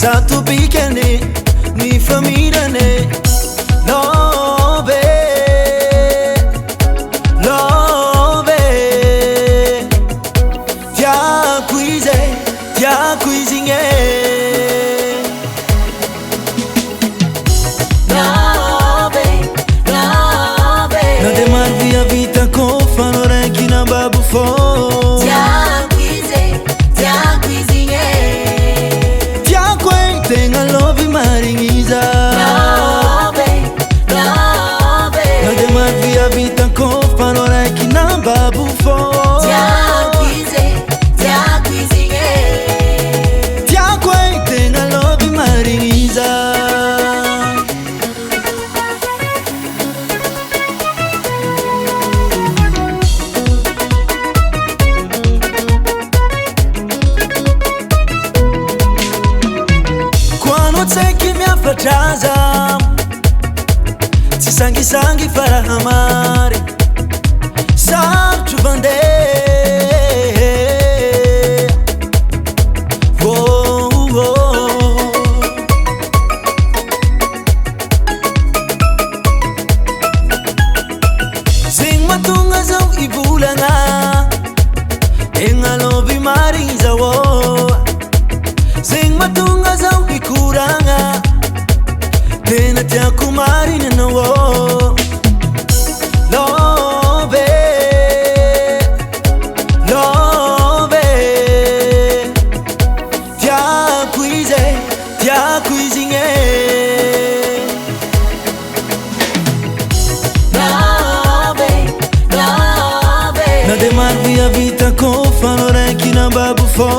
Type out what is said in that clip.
Santo pequene, ni família ne. Love, love. Tia cuisine. Love, love. Na demar via vita con fanore chi na babu fo. Tia cuisine. Tia quei tenga love maringiza. Love, love. Na demar via vita con fanore chi na babu fo. Tia cuisine. Tia quei tenga love maringiza. Sei che mi affacciasa, si sangue farà amare, sa giovande. Oh, oh. Sing matunga zau ibulanga, enga lobi marisa wo. Sing matunga zau ikuranga, tena tia kumari na wo. Love, love. Tia cuisine. Love, love. Na demar via vita con fanore chi na babu fo.